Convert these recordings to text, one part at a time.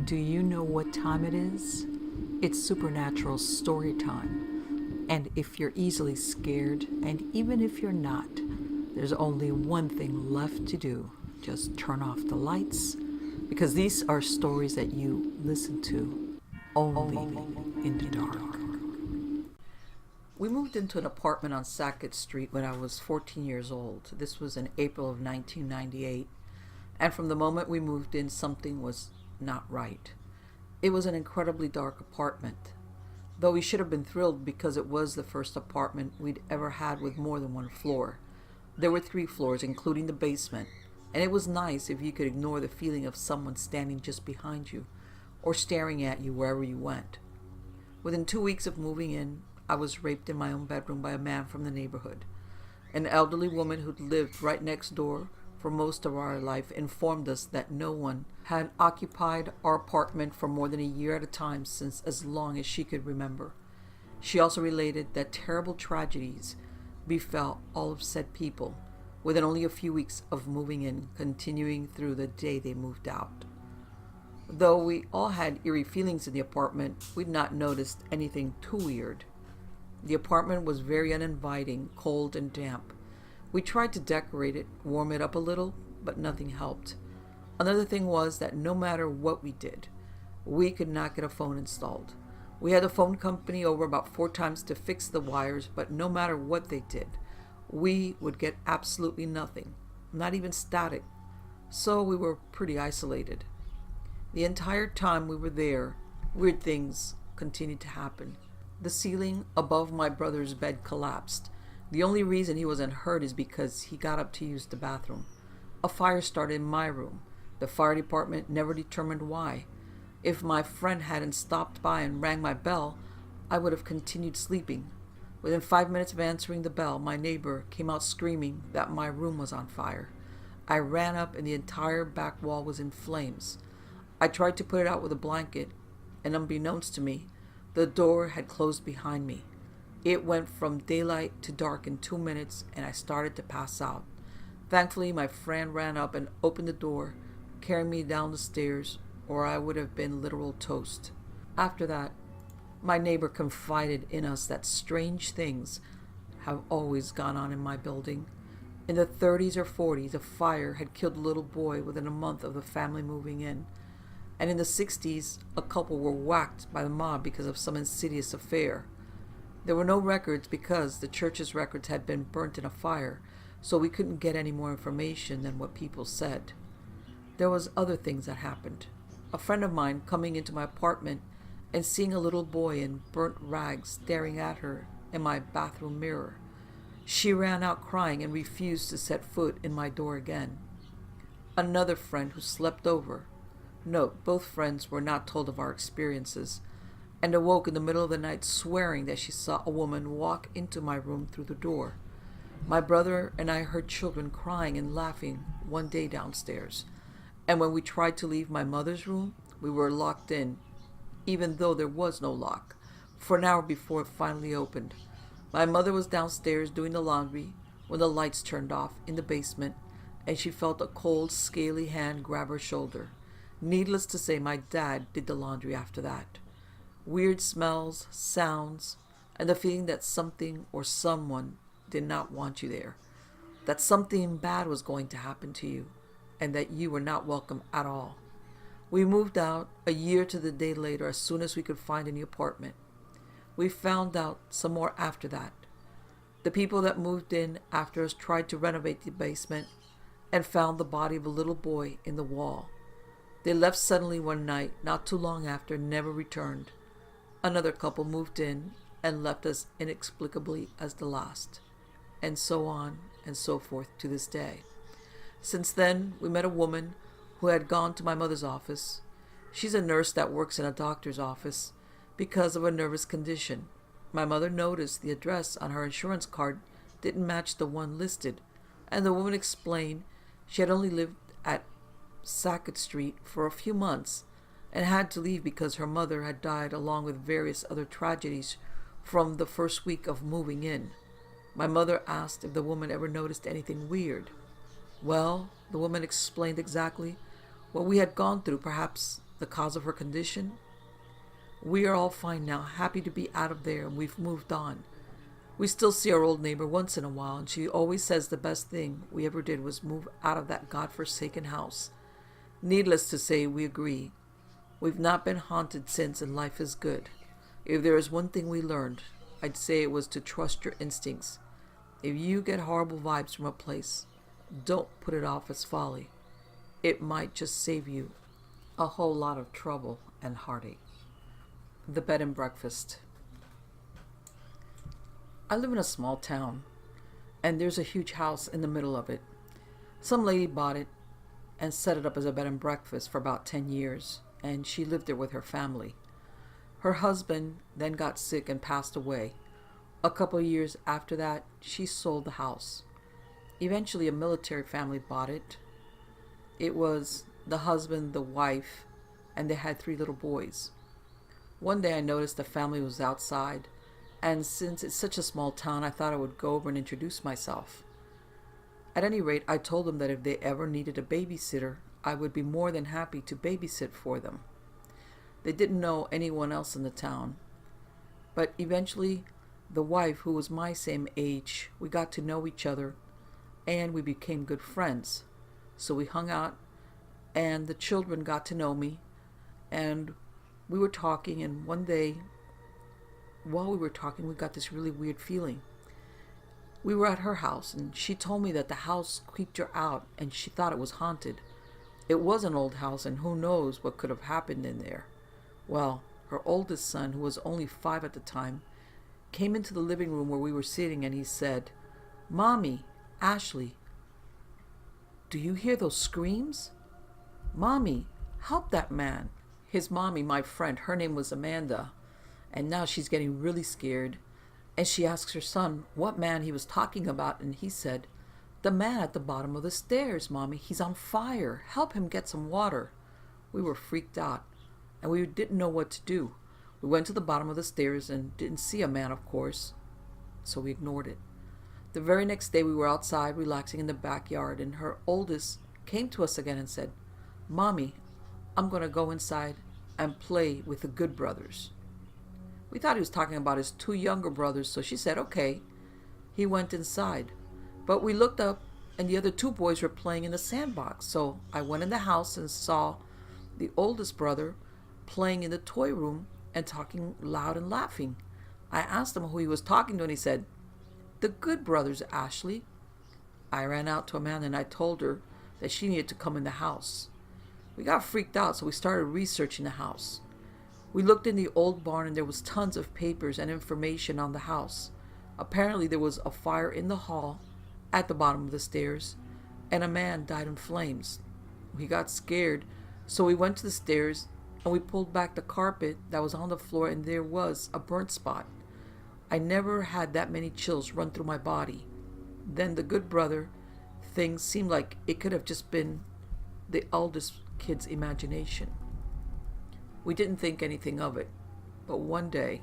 Do you know what time it is? It's supernatural story time. And if you're easily scared, and even if you're not, there's only one thing left to do. Just turn off the lights, because these are stories that you listen to only in the dark. We moved into an apartment on Sackett Street when I was 14 years old. This was in April of 1998. And from the moment we moved in, something was not right. It was an incredibly dark apartment, though we should have been thrilled because it was the first apartment we'd ever had with more than one floor. There were 3 floors, including the basement, and it was nice if you could ignore the feeling of someone standing just behind you or staring at you wherever you went. Within 2 weeks of moving in, I was raped in my own bedroom by a man from the neighborhood. An elderly woman who'd lived right next door for most of our life informed us that no one had occupied our apartment for more than a year at a time since as long as she could remember. She also related that terrible tragedies befell all of said people within only a few weeks of moving in, continuing through the day they moved out. Though we all had eerie feelings in the apartment, we'd not noticed anything too weird. The apartment was very uninviting, cold and damp. We tried to decorate it, warm it up a little, but nothing helped. Another thing was that no matter what we did, we could not get a phone installed. We had the phone company over about 4 times to fix the wires, but no matter what they did, we would get absolutely nothing, not even static. So we were pretty isolated. The entire time we were there, weird things continued to happen. The ceiling above my brother's bed collapsed. The only reason he wasn't hurt is because he got up to use the bathroom. A fire started in my room. The fire department never determined why. If my friend hadn't stopped by and rang my bell, I would have continued sleeping. Within 5 minutes of answering the bell, my neighbor came out screaming that my room was on fire. I ran up and the entire back wall was in flames. I tried to put it out with a blanket, and unbeknownst to me, the door had closed behind me. It went from daylight to dark in 2 minutes, and I started to pass out. Thankfully, my friend ran up and opened the door, carrying me down the stairs, or I would have been literal toast. After that, my neighbor confided in us that strange things have always gone on in my building. In the 30s or 40s, a fire had killed a little boy within a month of the family moving in. And in the 60s, a couple were whacked by the mob because of some insidious affair. There were no records because the church's records had been burnt in a fire, so we couldn't get any more information than what people said. There was other things that happened. A friend of mine coming into my apartment and seeing a little boy in burnt rags staring at her in my bathroom mirror. She ran out crying and refused to set foot in my door again. Another friend who slept over. Note, both friends were not told of our experiences, and awoke in the middle of the night swearing that she saw a woman walk into my room through the door. My brother and I heard children crying and laughing one day downstairs, and when we tried to leave my mother's room, we were locked in, even though there was no lock, for an hour before it finally opened. My mother was downstairs doing the laundry when the lights turned off in the basement, and she felt a cold, scaly hand grab her shoulder. Needless to say, my dad did the laundry after that. Weird smells, sounds, and the feeling that something or someone did not want you there, that something bad was going to happen to you, and that you were not welcome at all. We moved out a year to the day later as soon as we could find a new apartment. We found out some more after that. The people that moved in after us tried to renovate the basement and found the body of a little boy in the wall. They left suddenly one night, not too long after, and never returned. Another couple moved in and left us inexplicably as the last, and so on and so forth to this day. Since then, we met a woman who had gone to my mother's office. She's a nurse that works in a doctor's office because of a nervous condition. My mother noticed the address on her insurance card didn't match the one listed, and the woman explained she had only lived at Sackett Street for a few months and had to leave because her mother had died along with various other tragedies from the first week of moving in. My mother asked if the woman ever noticed anything weird. Well, the woman explained exactly what we had gone through, perhaps the cause of her condition? We are all fine now, happy to be out of there, and we've moved on. We still see our old neighbor once in a while, and she always says the best thing we ever did was move out of that godforsaken house. Needless to say, we agree. We've not been haunted since, and life is good. If there is one thing we learned, I'd say it was to trust your instincts. If you get horrible vibes from a place, don't put it off as folly. It might just save you a whole lot of trouble and heartache. The bed and breakfast. I live in a small town, and there's a huge house in the middle of it. Some lady bought it and set it up as a bed and breakfast for about 10 years, and she lived there with her family. Her husband then got sick and passed away. A couple of years after that, she sold the house. Eventually, a military family bought it. It was the husband, the wife, and they had 3 little boys. One day I noticed the family was outside, and since it's such a small town, I thought I would go over and introduce myself. At any rate, I told them that if they ever needed a babysitter, I would be more than happy to babysit for them. They didn't know anyone else in the town, but eventually the wife, who was my same age, we got to know each other, and we became good friends. So we hung out, and the children got to know me, and we were talking, and one day, while we were talking, we got this really weird feeling. We were at her house, and she told me that the house creeped her out, and she thought it was haunted. It was an old house, and who knows what could have happened in there. Well, her oldest son, who was only 5 at the time, came into the living room where we were sitting, and he said, "Mommy, Ashley, do you hear those screams? Mommy, help that man." His mommy, my friend, her name was Amanda, and now she's getting really scared. And she asks her son what man he was talking about, and he said, "The man at the bottom of the stairs, Mommy. He's on fire. Help him get some water." We were freaked out, and we didn't know what to do. We went to the bottom of the stairs and didn't see a man, of course, so we ignored it. The very next day we were outside relaxing in the backyard, and her oldest came to us again and said, "Mommy, I'm going to go inside and play with the good brothers." We thought he was talking about his 2 younger brothers, so she said, "Okay." He went inside, but we looked up and the other 2 boys were playing in the sandbox. So I went in the house and saw the oldest brother playing in the toy room and talking loud and laughing. I asked him who he was talking to, and he said, "The good brothers, Ashley." I ran out to Amanda and I told her that she needed to come in the house. We got freaked out, so we started researching the house. We looked in the old barn, and there was tons of papers and information on the house. Apparently there was a fire in the hall at the bottom of the stairs, and a man died in flames. We got scared, so we went to the stairs and we pulled back the carpet that was on the floor, and there was a burnt spot. I never had that many chills run through my body. Then the good brother thing seemed like it could have just been the eldest kid's imagination. We didn't think anything of it, but one day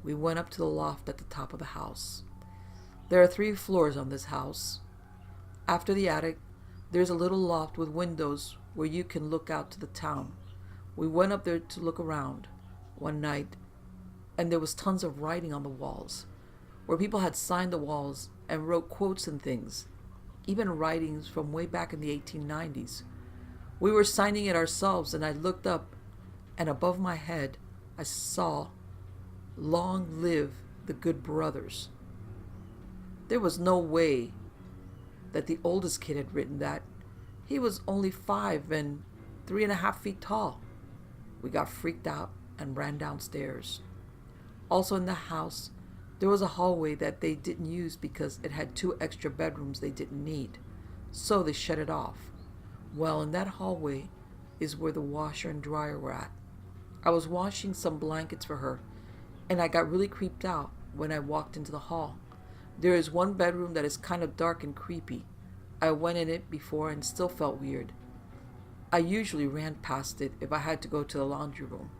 we went up to the loft at the top of the house. There are 3 floors on this house. After the attic, there's a little loft with windows where you can look out to the town. We went up there to look around one night, and there was tons of writing on the walls, where people had signed the walls and wrote quotes and things, even writings from way back in the 1890s. We were signing it ourselves, and I looked up, and above my head I saw, "Long live the good brothers." There was no way that the oldest kid had written that. He was only 5 and 3.5 feet tall. We got freaked out and ran downstairs. Also in the house, there was a hallway that they didn't use because it had 2 extra bedrooms they didn't need, so they shut it off. Well, in that hallway is where the washer and dryer were at. I was washing some blankets for her, and I got really creeped out when I walked into the hall. There is one bedroom that is kind of dark and creepy. I went in it before and still felt weird. I usually ran past it if I had to go to the laundry room.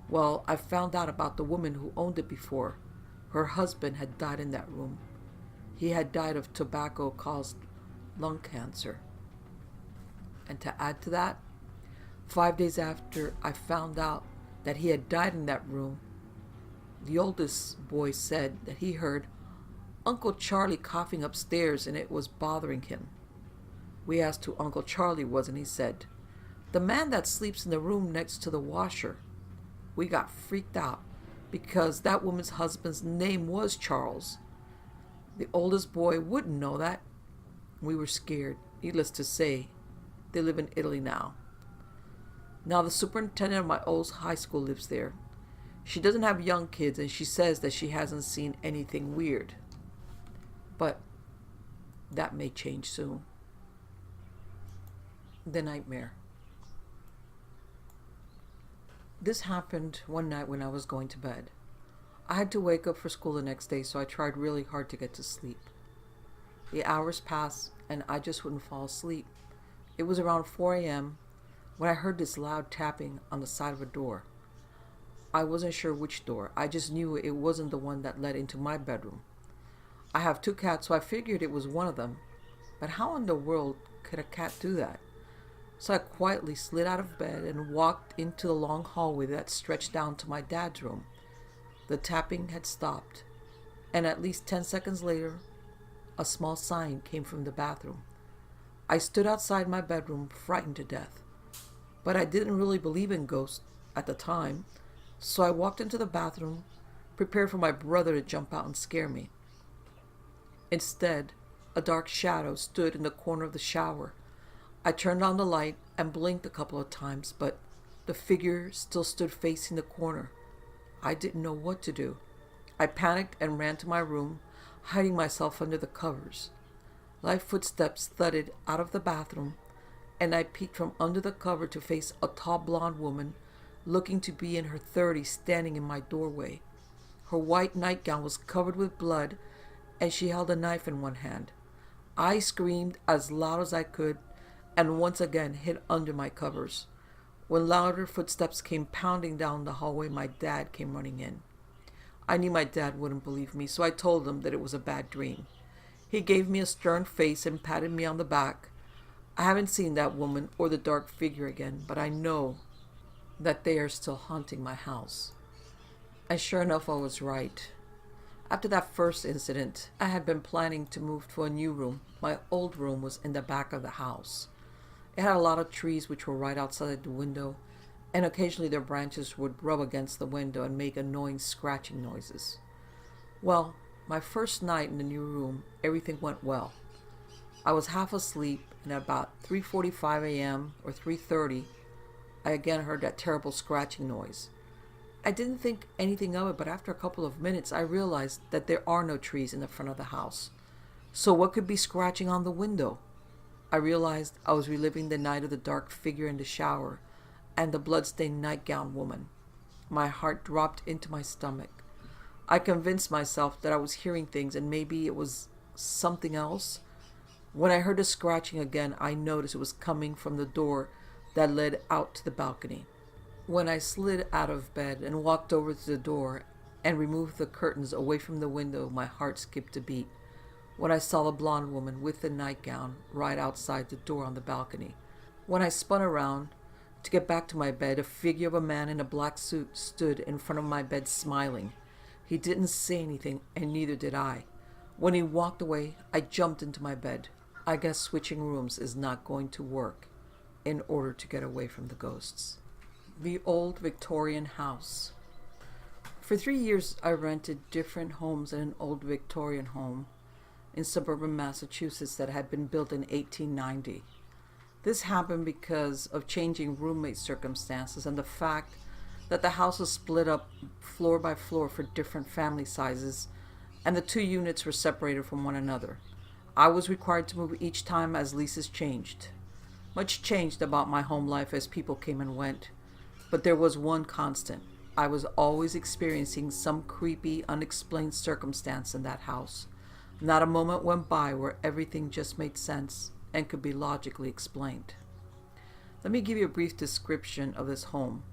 Well, I found out about the woman who owned it before. Her husband had died in that room. He had died of tobacco-caused lung cancer. And to add to that, 5 days after I found out that he had died in that room, the oldest boy said that he heard Uncle Charlie coughing upstairs and it was bothering him. We asked who Uncle Charlie was, and he said, "The man that sleeps in the room next to the washer." We got freaked out because that woman's husband's name was Charles. The oldest boy wouldn't know that. We were scared. Needless to say, they live in Italy now. Now the superintendent of my old high school lives there. She doesn't have young kids, and she says that she hasn't seen anything weird. But that may change soon. The nightmare. This happened one night when I was going to bed. I had to wake up for school the next day, so I tried really hard to get to sleep. The hours passed, and I just wouldn't fall asleep. It was around 4 a.m. when I heard this loud tapping on the side of a door. I wasn't sure which door. I just knew it wasn't the one that led into my bedroom. I have 2 cats, so I figured it was one of them. But how in the world could a cat do that? So I quietly slid out of bed and walked into the long hallway that stretched down to my dad's room. The tapping had stopped, and at least 10 seconds later, a small sign came from the bathroom. I stood outside my bedroom, frightened to death. But I didn't really believe in ghosts at the time, so I walked into the bathroom, prepared for my brother to jump out and scare me. Instead, a dark shadow stood in the corner of the shower. I turned on the light and blinked a couple of times, but the figure still stood facing the corner. I didn't know what to do. I panicked and ran to my room, hiding myself under the covers. Light footsteps thudded out of the bathroom, and I peeked from under the cover to face a tall blonde woman, looking to be in her 30s, standing in my doorway. Her white nightgown was covered with blood, and she held a knife in one hand. I screamed as loud as I could, and once again hid under my covers. When louder footsteps came pounding down the hallway, my dad came running in. I knew my dad wouldn't believe me, so I told him that it was a bad dream. He gave me a stern face and patted me on the back. I haven't seen that woman or the dark figure again, but I know that they are still haunting my house. And sure enough, I was right. After that first incident, I had been planning to move to a new room. My old room was in the back of the house. It had a lot of trees which were right outside the window, and occasionally their branches would rub against the window and make annoying scratching noises. Well, my first night in the new room, everything went well. I was half asleep, and at about 3:45 a.m. or 3:30, I again heard that terrible scratching noise. I didn't think anything of it, but after a couple of minutes, I realized that there are no trees in the front of the house. So what could be scratching on the window? I realized I was reliving the night of the dark figure in the shower and the bloodstained nightgown woman. My heart dropped into my stomach. I convinced myself that I was hearing things and maybe it was something else. When I heard the scratching again, I noticed it was coming from the door that led out to the balcony. When I slid out of bed and walked over to the door and removed the curtains away from the window, my heart skipped a beat when I saw the blonde woman with the nightgown right outside the door on the balcony. When I spun around to get back to my bed, a figure of a man in a black suit stood in front of my bed smiling. He didn't say anything, and neither did I. When he walked away, I jumped into my bed. I guess switching rooms is not going to work in order to get away from the ghosts. The old Victorian house. For 3 years, I rented different homes in an old Victorian home in suburban Massachusetts that had been built in 1890. This happened because of changing roommate circumstances and the fact that the house was split up floor by floor for different family sizes, and the 2 units were separated from one another. I was required to move each time as leases changed. Much changed about my home life as people came and went, but there was one constant. I was always experiencing some creepy, unexplained circumstance in that house. Not a moment went by where everything just made sense and could be logically explained. Let me give you a brief description of this home.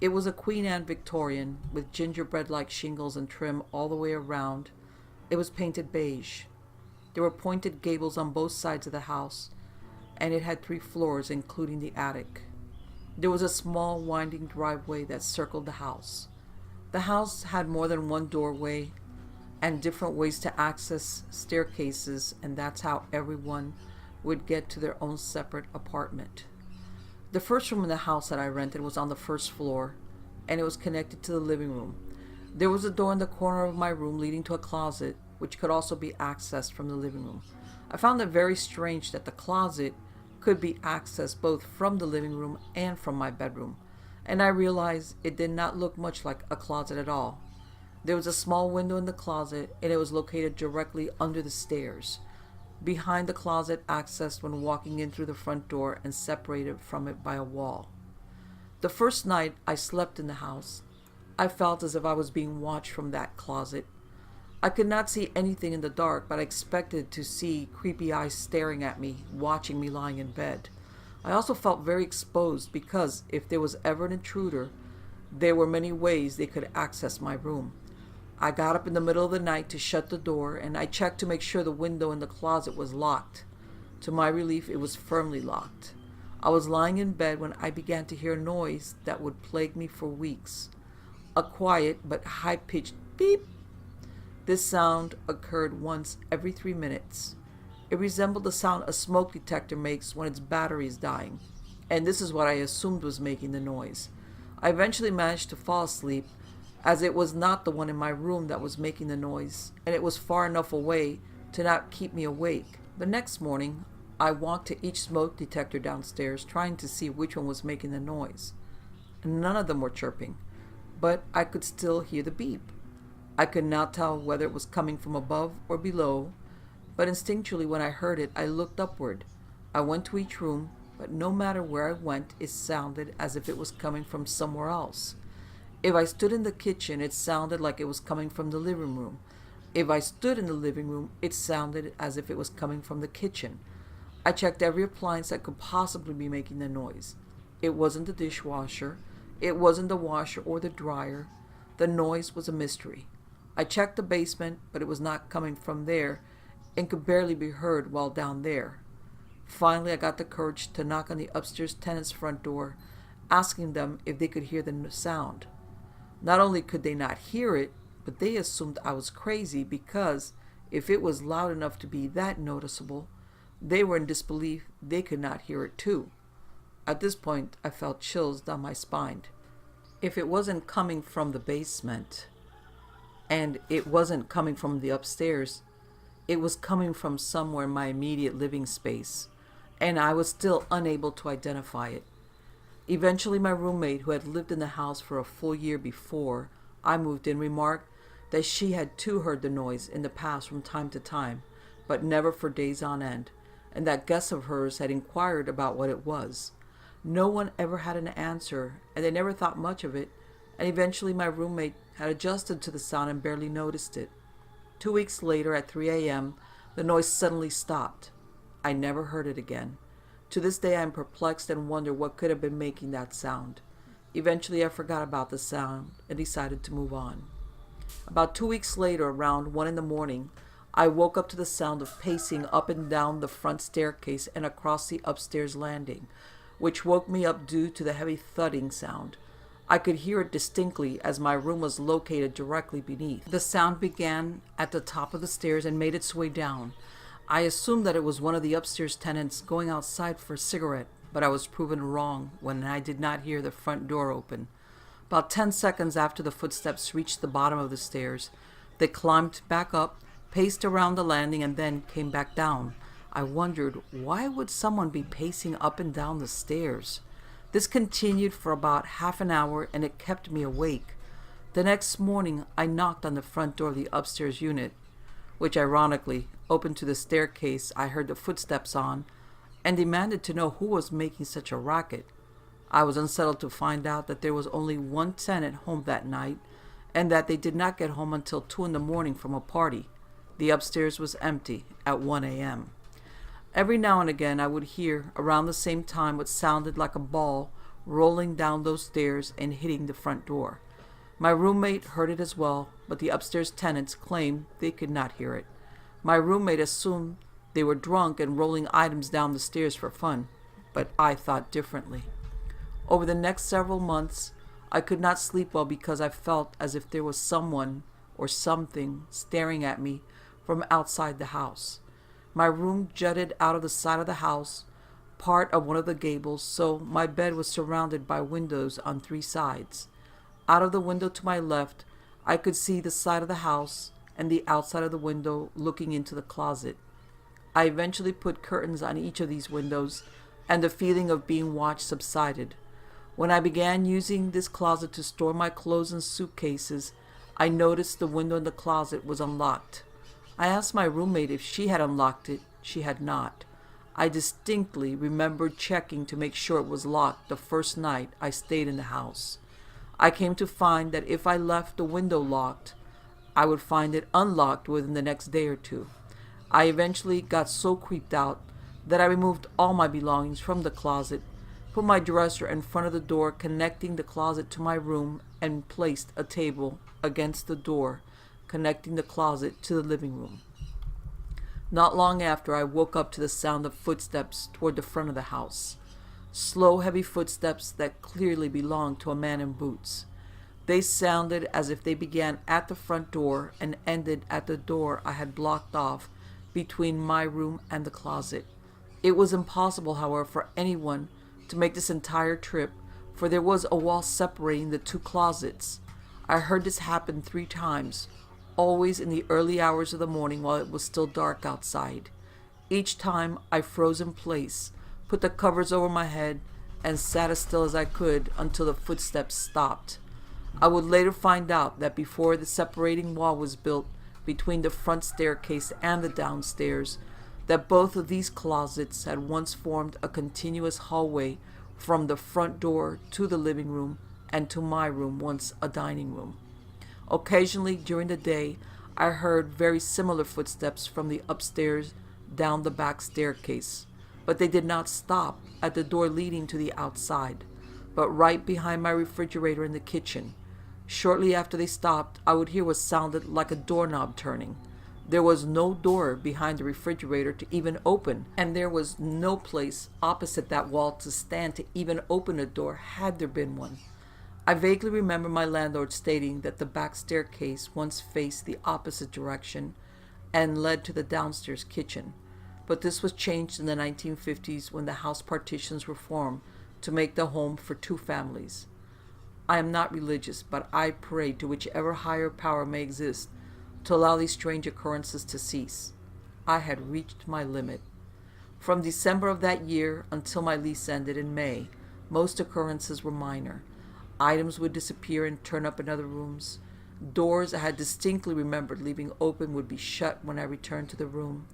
It was a Queen Anne Victorian with gingerbread-like shingles and trim all the way around. It was painted beige. There were pointed gables on both sides of the house, and it had 3 floors, including the attic. There was a small winding driveway that circled the house. The house had more than one doorway and different ways to access staircases, and that's how everyone would get to their own separate apartment. The first room in the house that I rented was on the first floor, and it was connected to the living room. There was a door in the corner of my room leading to a closet, which could also be accessed from the living room. I found it very strange that the closet could be accessed both from the living room and from my bedroom, and I realized it did not look much like a closet at all. There was a small window in the closet, and it was located directly under the stairs. Behind the closet, accessed when walking in through the front door and separated from it by a wall. The first night I slept in the house, I felt as if I was being watched from that closet. I could not see anything in the dark, but I expected to see creepy eyes staring at me, watching me lying in bed. I also felt very exposed because if there was ever an intruder, there were many ways they could access my room. I got up in the middle of the night to shut the door, and I checked to make sure the window in the closet was locked. To my relief, it was firmly locked. I was lying in bed when I began to hear a noise that would plague me for weeks. A quiet but high-pitched beep. This sound occurred once every 3 minutes. It resembled the sound a smoke detector makes when its battery is dying, and this is what I assumed was making the noise. I eventually managed to fall asleep, as it was not the one in my room that was making the noise, and it was far enough away to not keep me awake. The next morning, I walked to each smoke detector downstairs, trying to see which one was making the noise. None of them were chirping, but I could still hear the beep. I could not tell whether it was coming from above or below, but instinctually when I heard it, I looked upward. I went to each room, but no matter where I went, it sounded as if it was coming from somewhere else. If I stood in the kitchen, it sounded like it was coming from the living room. If I stood in the living room, it sounded as if it was coming from the kitchen. I checked every appliance that could possibly be making the noise. It wasn't the dishwasher. It wasn't the washer or the dryer. The noise was a mystery. I checked the basement, but it was not coming from there and could barely be heard while down there. Finally, I got the courage to knock on the upstairs tenants' front door, asking them if they could hear the sound. Not only could they not hear it, but they assumed I was crazy because if it was loud enough to be that noticeable, they were in disbelief they could not hear it too. At this point, I felt chills down my spine. If it wasn't coming from the basement, and it wasn't coming from the upstairs, it was coming from somewhere in my immediate living space, and I was still unable to identify it. Eventually, my roommate, who had lived in the house for a full year before I moved in, remarked that she had too heard the noise in the past from time to time, but never for days on end, and that guests of hers had inquired about what it was. No one ever had an answer, and they never thought much of it, and eventually my roommate had adjusted to the sound and barely noticed it. 2 weeks later, at 3 a.m., the noise suddenly stopped. I never heard it again. To this day, I am perplexed and wonder what could have been making that sound. Eventually, I forgot about the sound and decided to move on. About 2 weeks later, around 1 a.m, I woke up to the sound of pacing up and down the front staircase and across the upstairs landing, which woke me up due to the heavy thudding sound. I could hear it distinctly as my room was located directly beneath. The sound began at the top of the stairs and made its way down. I assumed that it was one of the upstairs tenants going outside for a cigarette, but I was proven wrong when I did not hear the front door open. About 10 seconds after the footsteps reached the bottom of the stairs, they climbed back up, paced around the landing, and then came back down. I wondered, why would someone be pacing up and down the stairs? This continued for about half an hour, and it kept me awake. The next morning, I knocked on the front door of the upstairs unit, which ironically opened to the staircase I heard the footsteps on, and demanded to know who was making such a racket. I was unsettled to find out that there was only one tenant home that night, and that they did not get home until 2 a.m. from a party. The upstairs was empty at 1 a.m. Every now and again I would hear, around the same time, what sounded like a ball rolling down those stairs and hitting the front door. My roommate heard it as well, but the upstairs tenants claimed they could not hear it. My roommate assumed they were drunk and rolling items down the stairs for fun, but I thought differently. Over the next several months, I could not sleep well because I felt as if there was someone or something staring at me from outside the house. My room jutted out of the side of the house, part of one of the gables, so my bed was surrounded by windows on 3 sides. Out of the window to my left, I could see the side of the house and the outside of the window looking into the closet. I eventually put curtains on each of these windows, and the feeling of being watched subsided. When I began using this closet to store my clothes and suitcases, I noticed the window in the closet was unlocked. I asked my roommate if she had unlocked it. She had not. I distinctly remembered checking to make sure it was locked the first night I stayed in the house. I came to find that if I left the window locked, I would find it unlocked within the next day or two. I eventually got so creeped out that I removed all my belongings from the closet, put my dresser in front of the door connecting the closet to my room, and placed a table against the door connecting the closet to the living room. Not long after, I woke up to the sound of footsteps toward the front of the house. Slow, heavy footsteps that clearly belonged to a man in boots. They sounded as if they began at the front door and ended at the door I had blocked off between my room and the closet. It was impossible, however, for anyone to make this entire trip, for there was a wall separating the 2 closets. I heard this happen 3 times, always in the early hours of the morning while it was still dark outside. Each time I froze in place, put the covers over my head, and sat as still as I could until the footsteps stopped. I would later find out that before the separating wall was built between the front staircase and the downstairs, that both of these closets had once formed a continuous hallway from the front door to the living room and to my room, once a dining room. Occasionally during the day, I heard very similar footsteps from the upstairs down the back staircase, but they did not stop at the door leading to the outside, but right behind my refrigerator in the kitchen. Shortly after they stopped, I would hear what sounded like a doorknob turning. There was no door behind the refrigerator to even open, and there was no place opposite that wall to stand to even open a door had there been one. I vaguely remember my landlord stating that the back staircase once faced the opposite direction and led to the downstairs kitchen, but this was changed in the 1950s when the house partitions were formed to make the home for 2 families. I am not religious, but I pray to whichever higher power may exist to allow these strange occurrences to cease. I had reached my limit. From December of that year until my lease ended in May, most occurrences were minor. Items would disappear and turn up in other rooms. Doors I had distinctly remembered leaving open would be shut when I returned to the room.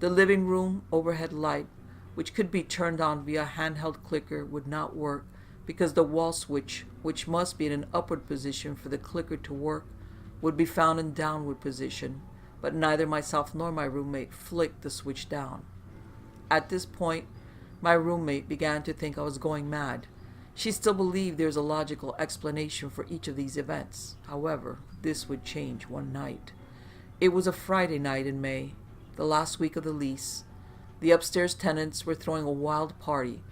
The living room overhead light, which could be turned on via handheld clicker, would not work because the wall switch, which must be in an upward position for the clicker to work, would be found in downward position, but neither myself nor my roommate flicked the switch down. At this point, my roommate began to think I was going mad. She still believed there was a logical explanation for each of these events. However, this would change one night. It was a Friday night in May, the last week of the lease. The upstairs tenants were throwing a wild party,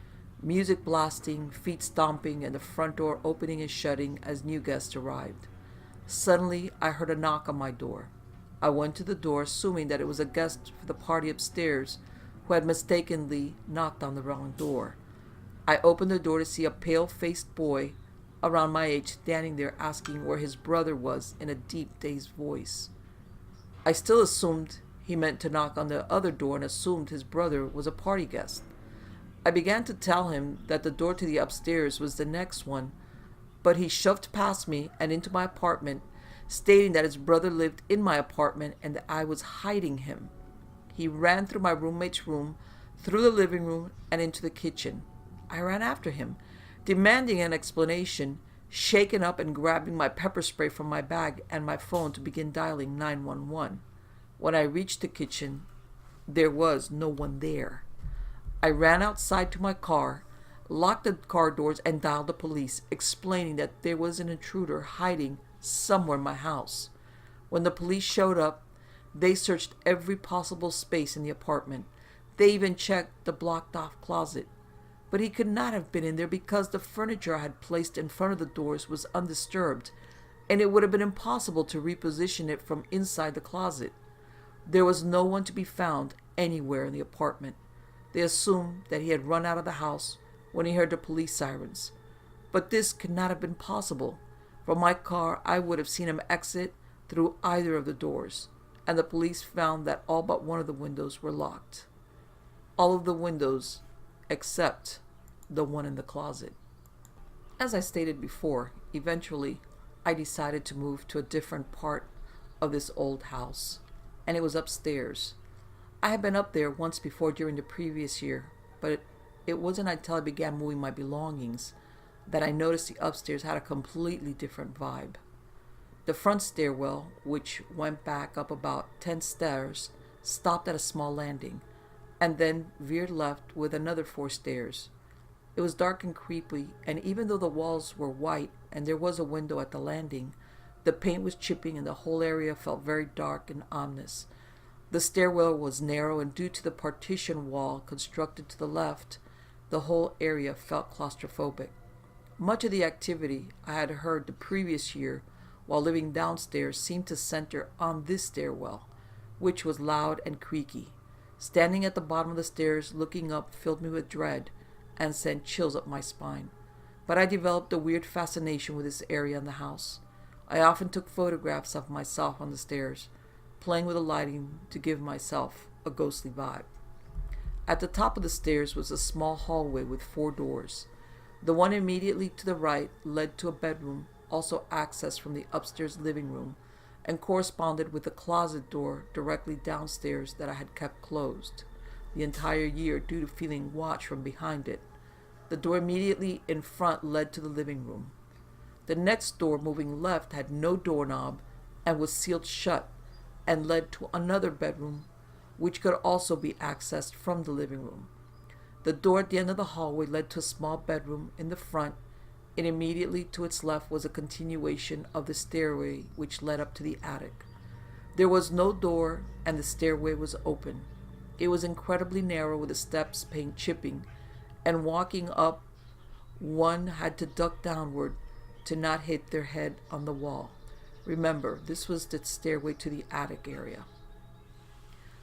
music blasting, feet stomping, and the front door opening and shutting as new guests arrived. Suddenly, I heard a knock on my door. I went to the door, assuming that it was a guest for the party upstairs who had mistakenly knocked on the wrong door. I opened the door to see a pale-faced boy around my age standing there asking where his brother was in a deep, dazed voice. I still assumed he meant to knock on the other door and assumed his brother was a party guest. I began to tell him that the door to the upstairs was the next one, but he shoved past me and into my apartment, stating that his brother lived in my apartment and that I was hiding him. He ran through my roommate's room, through the living room, and into the kitchen. I ran after him, demanding an explanation, shaken up and grabbing my pepper spray from my bag and my phone to begin dialing 911. When I reached the kitchen, there was no one there. I ran outside to my car, locked the car doors, and dialed the police, explaining that there was an intruder hiding somewhere in my house. When the police showed up, they searched every possible space in the apartment. They even checked the blocked-off closet. But he could not have been in there because the furniture I had placed in front of the doors was undisturbed, and it would have been impossible to reposition it from inside the closet. There was no one to be found anywhere in the apartment. They assumed that he had run out of the house when he heard the police sirens. But this could not have been possible. From my car, I would have seen him exit through either of the doors, and the police found that all but one of the windows were locked. All of the windows except the one in the closet. As I stated before, eventually I decided to move to a different part of this old house, and it was upstairs. I had been up there once before during the previous year, but it wasn't until I began moving my belongings that I noticed the upstairs had a completely different vibe. The front stairwell, which went back up about 10 stairs, stopped at a small landing, and then veered left with another 4 stairs. It was dark and creepy, and even though the walls were white and there was a window at the landing, the paint was chipping and the whole area felt very dark and ominous. The stairwell was narrow, and due to the partition wall constructed to the left, the whole area felt claustrophobic. Much of the activity I had heard the previous year while living downstairs seemed to center on this stairwell, which was loud and creaky. Standing at the bottom of the stairs looking up filled me with dread and sent chills up my spine. But I developed a weird fascination with this area in the house. I often took photographs of myself on the stairs, playing with the lighting to give myself a ghostly vibe. At the top of the stairs was a small hallway with 4 doors. The one immediately to the right led to a bedroom, also accessed from the upstairs living room, and corresponded with the closet door directly downstairs that I had kept closed the entire year due to feeling watched from behind it. The door immediately in front led to the living room. The next door moving left had no doorknob and was sealed shut and led to another bedroom, which could also be accessed from the living room. The door at the end of the hallway led to a small bedroom in the front, and immediately to its left was a continuation of the stairway which led up to the attic. There was no door, and the stairway was open. It was incredibly narrow with the steps paint chipping, and walking up, one had to duck downward to not hit their head on the wall. Remember, this was the stairway to the attic area.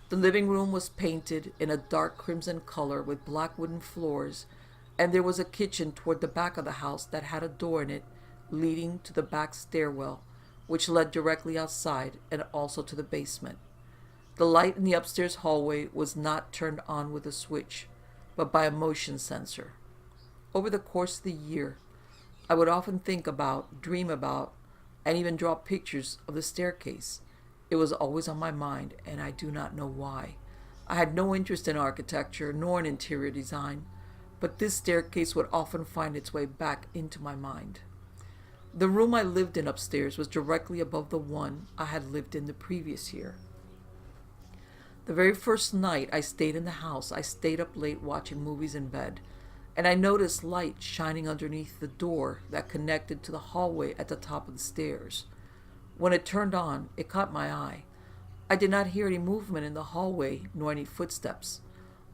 The living room was painted in a dark crimson color with black wooden floors, and there was a kitchen toward the back of the house that had a door in it leading to the back stairwell, which led directly outside and also to the basement. The light in the upstairs hallway was not turned on with a switch, but by a motion sensor. Over the course of the year, I would often think about, dream about, and even draw pictures of the staircase. It was always on my mind, and I do not know why. I had no interest in architecture nor in interior design, but this staircase would often find its way back into my mind. The room I lived in upstairs was directly above the one I had lived in the previous year. The very first night I stayed in the house, I stayed up late watching movies in bed, and I noticed light shining underneath the door that connected to the hallway at the top of the stairs. When it turned on, it caught my eye. I did not hear any movement in the hallway nor any footsteps.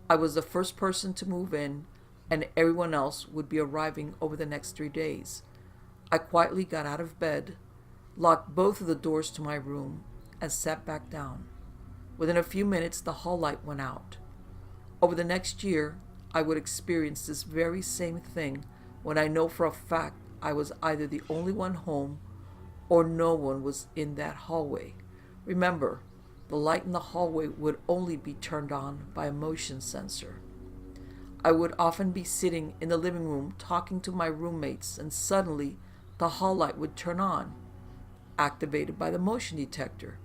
I was the first person to move in, and everyone else would be arriving over the next 3 days. I quietly got out of bed, locked both of the doors to my room, and sat back down. Within a few minutes, the hall light went out. Over the next year, I would experience this very same thing when I know for a fact I was either the only one home or no one was in that hallway. Remember, the light in the hallway would only be turned on by a motion sensor. I would often be sitting in the living room talking to my roommates, and suddenly the hall light would turn on, activated by the motion detector.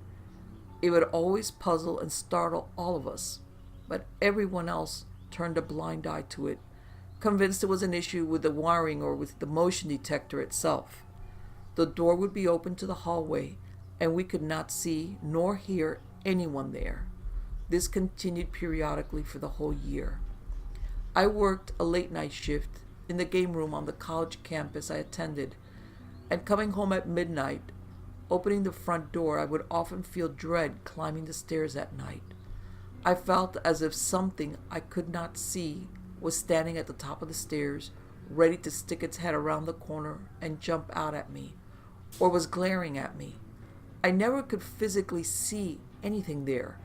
It would always puzzle and startle all of us, but everyone else turned a blind eye to it, convinced it was an issue with the wiring or with the motion detector itself. The door would be open to the hallway, and we could not see nor hear anyone there. This continued periodically for the whole year. I worked a late night shift in the game room on the college campus I attended, and coming home at midnight, opening the front door, I would often feel dread climbing the stairs at night. I felt as if something I could not see was standing at the top of the stairs, ready to stick its head around the corner and jump out at me, or was glaring at me. I never could physically see anything there.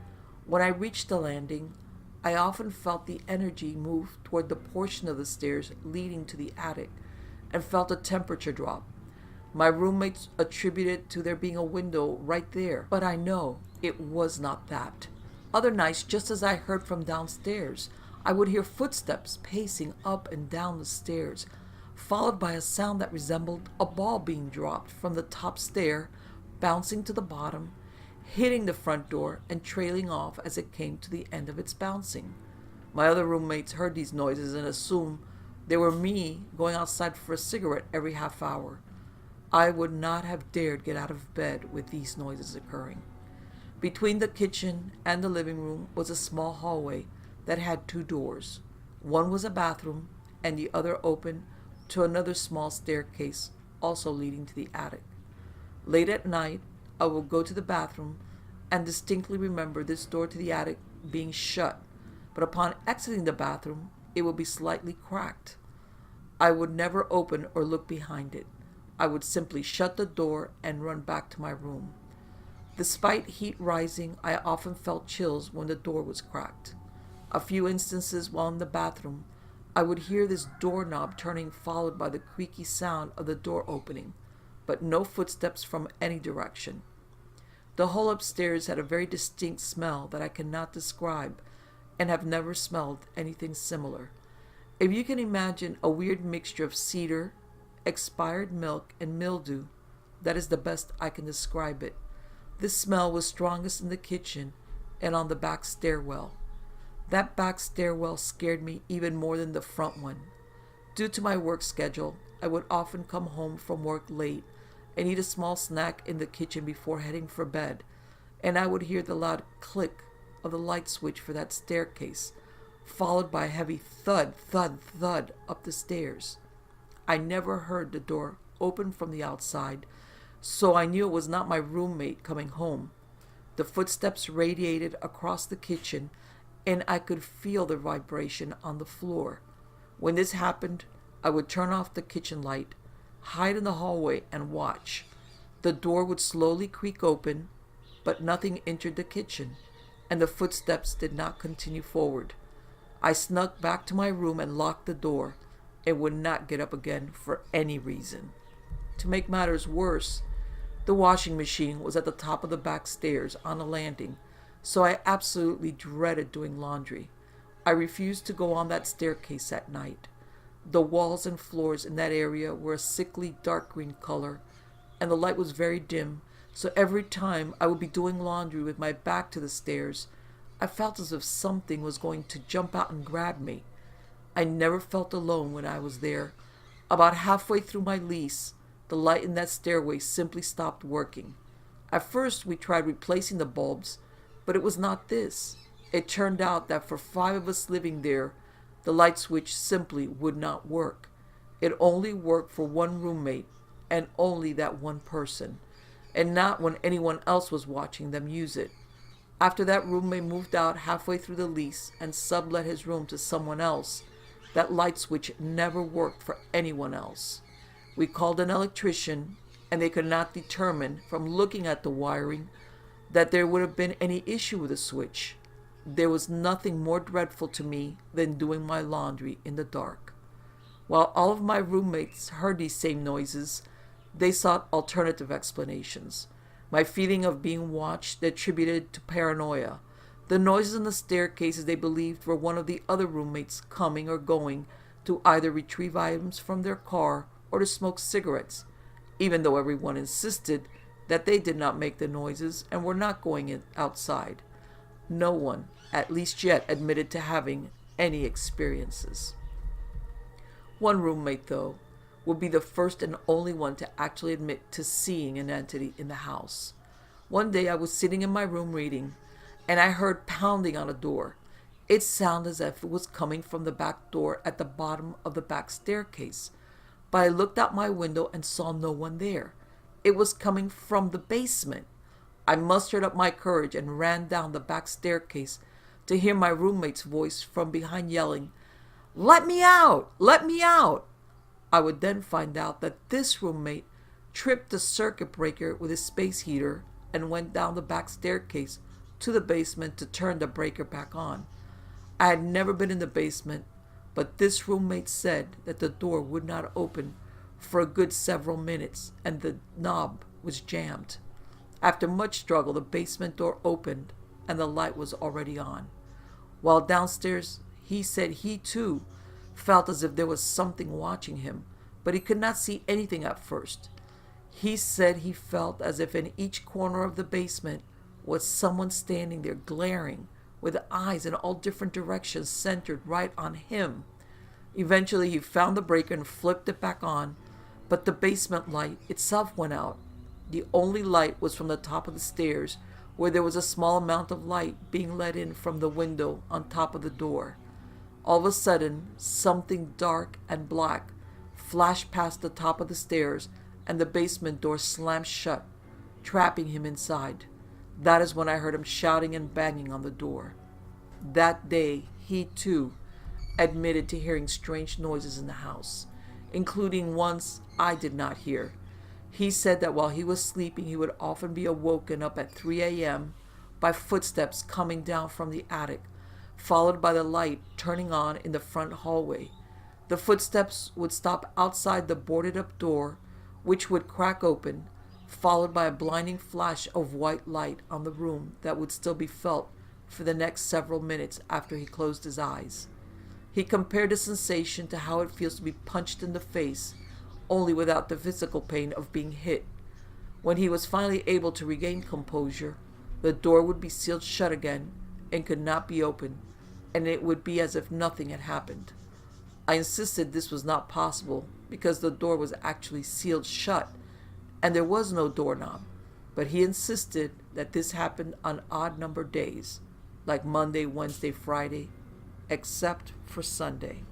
When I reached the landing, I often felt the energy move toward the portion of the stairs leading to the attic and felt a temperature drop. My roommates attributed it to there being a window right there, but I know it was not that. Other nights, just as I heard from downstairs, I would hear footsteps pacing up and down the stairs, followed by a sound that resembled a ball being dropped from the top stair, bouncing to the bottom, hitting the front door, and trailing off as it came to the end of its bouncing. My other roommates heard these noises and assumed they were me going outside for a cigarette every half hour. I would not have dared get out of bed with these noises occurring. Between the kitchen and the living room was a small hallway that had 2 doors. One was a bathroom, and the other opened to another small staircase, also leading to the attic. Late at night, I would go to the bathroom and distinctly remember this door to the attic being shut, but upon exiting the bathroom, it would be slightly cracked. I would never open or look behind it. I would simply shut the door and run back to my room. Despite heat rising, I often felt chills when the door was cracked. A few instances while in the bathroom, I would hear this doorknob turning followed by the creaky sound of the door opening, but no footsteps from any direction. The hall upstairs had a very distinct smell that I cannot describe and have never smelled anything similar. If you can imagine a weird mixture of cedar, expired milk, and mildew, that is the best I can describe it. This smell was strongest in the kitchen and on the back stairwell. That back stairwell scared me even more than the front one. Due to my work schedule, I would often come home from work late and eat a small snack in the kitchen before heading for bed, and I would hear the loud click of the light switch for that staircase, followed by a heavy thud, thud, thud up the stairs. I never heard the door open from the outside, so I knew it was not my roommate coming home. The footsteps radiated across the kitchen, and I could feel the vibration on the floor. When this happened, I would turn off the kitchen light, hide in the hallway, and watch. The door would slowly creak open, but nothing entered the kitchen, and the footsteps did not continue forward. I snuck back to my room and locked the door, and would not get up again for any reason. To make matters worse, the washing machine was at the top of the back stairs on a landing, so I absolutely dreaded doing laundry. I refused to go on that staircase at night. The walls and floors in that area were a sickly dark green color, and the light was very dim, so every time I would be doing laundry with my back to the stairs, I felt as if something was going to jump out and grab me. I never felt alone when I was there. About halfway through my lease, the light in that stairway simply stopped working. At first, we tried replacing the bulbs, but it was not this. It turned out that for 5 of us living there, the light switch simply would not work. It only worked for one roommate, and only that one person, and not when anyone else was watching them use it. After that roommate moved out halfway through the lease and sublet his room to someone else, that light switch never worked for anyone else. We called an electrician, and they could not determine from looking at the wiring that there would have been any issue with the switch. There was nothing more dreadful to me than doing my laundry in the dark. While all of my roommates heard these same noises, they sought alternative explanations. My feeling of being watched they attributed to paranoia. The noises in the staircases they believed were one of the other roommates coming or going to either retrieve items from their car or to smoke cigarettes, even though everyone insisted that they did not make the noises and were not going outside. No one, at least yet, admitted to having any experiences. One roommate, though, would be the first and only one to actually admit to seeing an entity in the house. One day I was sitting in my room reading, and I heard pounding on a door. It sounded as if it was coming from the back door at the bottom of the back staircase, but I looked out my window and saw no one there. It was coming from the basement. I mustered up my courage and ran down the back staircase to hear my roommate's voice from behind yelling, "Let me out! Let me out!" I would then find out that this roommate tripped the circuit breaker with his space heater and went down the back staircase to the basement to turn the breaker back on. I had never been in the basement, but this roommate said that the door would not open for a good several minutes and the knob was jammed. After much struggle, the basement door opened and the light was already on. While downstairs, he said he too felt as if there was something watching him, but he could not see anything at first. He said he felt as if in each corner of the basement was someone standing there glaring with eyes in all different directions centered right on him. Eventually he found the breaker and flipped it back on, but the basement light itself went out. The only light was from the top of the stairs, where there was a small amount of light being let in from the window on top of the door. All of a sudden, something dark and black flashed past the top of the stairs, and the basement door slammed shut, trapping him inside. That is when I heard him shouting and banging on the door. That day, he too admitted to hearing strange noises in the house, including ones I did not hear. He said that while he was sleeping, he would often be awoken up at 3 a.m. by footsteps coming down from the attic, followed by the light turning on in the front hallway. The footsteps would stop outside the boarded-up door, which would crack open, followed by a blinding flash of white light on the room that would still be felt for the next several minutes after he closed his eyes. He compared the sensation to how it feels to be punched in the face, only without the physical pain of being hit. When he was finally able to regain composure, the door would be sealed shut again and could not be opened, and it would be as if nothing had happened. I insisted this was not possible because the door was actually sealed shut and there was no doorknob, but he insisted that this happened on odd-numbered days, like Monday, Wednesday, Friday, except for Sunday.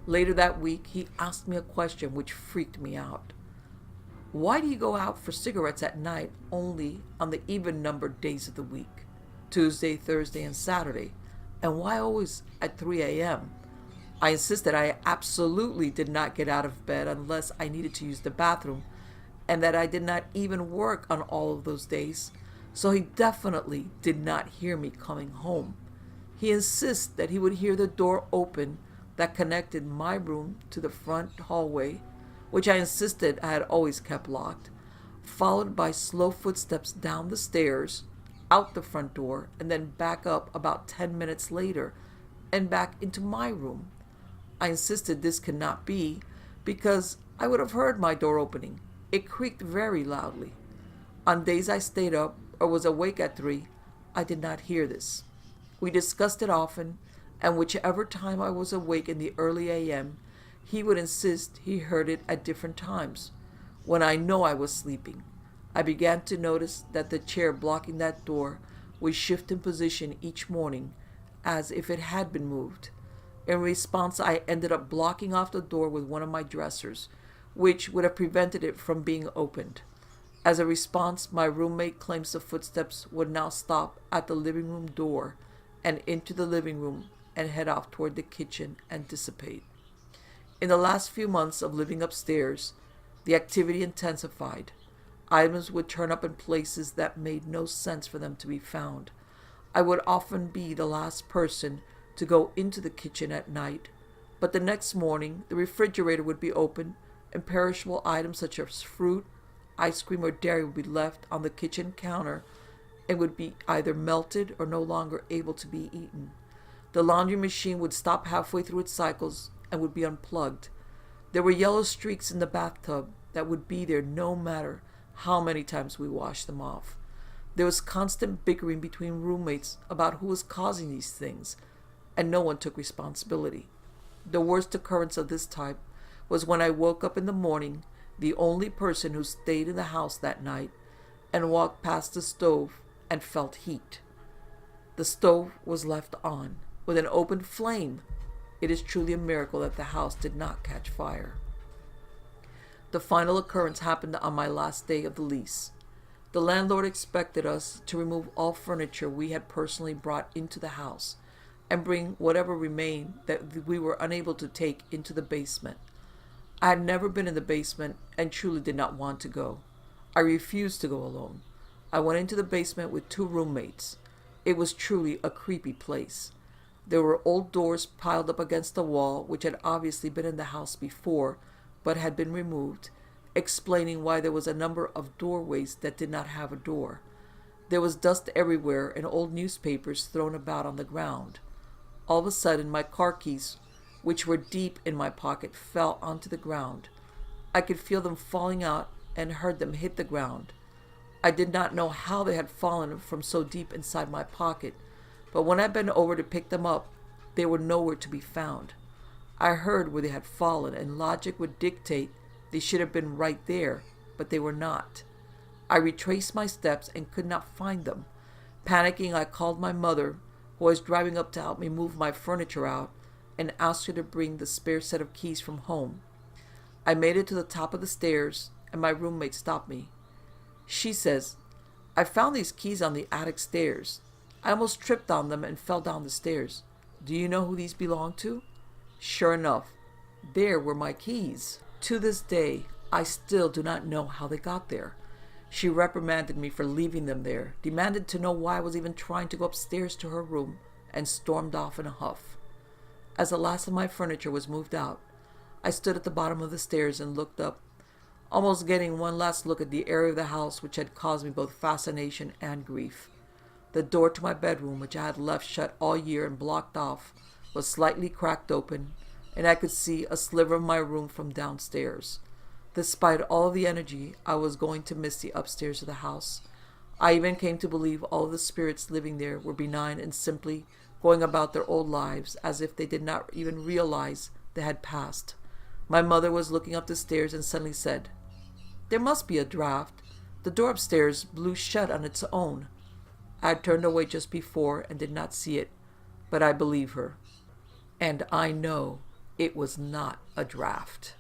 Later that week, he asked me a question which freaked me out. Why do you go out for cigarettes at night only on the even-numbered days of the week, Tuesday, Thursday, and Saturday, and why always at 3 a.m.? I insisted I absolutely did not get out of bed unless I needed to use the bathroom, and that I did not even work on all of those days, so he definitely did not hear me coming home. He insists that he would hear the door open that connected my room to the front hallway, which I insisted I had always kept locked, followed by slow footsteps down the stairs, out the front door, and then back up about 10 minutes later and back into my room. I insisted this could not be because I would have heard my door opening. It creaked very loudly. On days I stayed up or was awake at 3, I did not hear this. We discussed it often, and whichever time I was awake in the early a.m., he would insist he heard it at different times. When I know I was sleeping, I began to notice that the chair blocking that door would shift in position each morning as if it had been moved. In response, I ended up blocking off the door with one of my dressers, which would have prevented it from being opened. As a response, my roommate claims the footsteps would now stop at the living room door and into the living room and head off toward the kitchen and dissipate. In the last few months of living upstairs, the activity intensified. Items would turn up in places that made no sense for them to be found. I would often be the last person to go into the kitchen at night, but the next morning the refrigerator would be open and perishable items such as fruit, ice cream, or dairy would be left on the kitchen counter and would be either melted or no longer able to be eaten. The laundry machine would stop halfway through its cycles and would be unplugged. There were yellow streaks in the bathtub that would be there no matter how many times we washed them off. There was constant bickering between roommates about who was causing these things, and no one took responsibility. The worst occurrence of this type was when I woke up in the morning, the only person who stayed in the house that night, and walked past the stove and felt heat. The stove was left on, with an open flame. It is truly a miracle that the house did not catch fire. The final occurrence happened on my last day of the lease. The landlord expected us to remove all furniture we had personally brought into the house, and bring whatever remained that we were unable to take into the basement. I had never been in the basement and truly did not want to go. I refused to go alone. I went into the basement with 2 roommates. It was truly a creepy place. There were old doors piled up against the wall, which had obviously been in the house before, but had been removed, explaining why there was a number of doorways that did not have a door. There was dust everywhere and old newspapers thrown about on the ground. All of a sudden, my car keys, which were deep in my pocket, fell onto the ground. I could feel them falling out and heard them hit the ground. I did not know how they had fallen from so deep inside my pocket, but when I bent over to pick them up, they were nowhere to be found. I heard where they had fallen, and logic would dictate they should have been right there, but they were not. I retraced my steps and could not find them. Panicking, I called my mother, who was driving up to help me move my furniture out, and asked her to bring the spare set of keys from home. I made it to the top of the stairs, and my roommate stopped me. She says, "I found these keys on the attic stairs. I almost tripped on them and fell down the stairs. Do you know who these belong to?" Sure enough, there were my keys. To this day, I still do not know how they got there. She reprimanded me for leaving them there, demanded to know why I was even trying to go upstairs to her room, and stormed off in a huff. As the last of my furniture was moved out, I stood at the bottom of the stairs and looked up, almost getting one last look at the area of the house which had caused me both fascination and grief. The door to my bedroom, which I had left shut all year and blocked off, was slightly cracked open, and I could see a sliver of my room from downstairs. Despite all the energy, I was going to miss the upstairs of the house. I even came to believe all of the spirits living there were benign and simply going about their old lives as if they did not even realize they had passed. My mother was looking up the stairs and suddenly said, "There must be a draft. The door upstairs blew shut on its own." I had turned away just before and did not see it, but I believe her. And I know it was not a draft.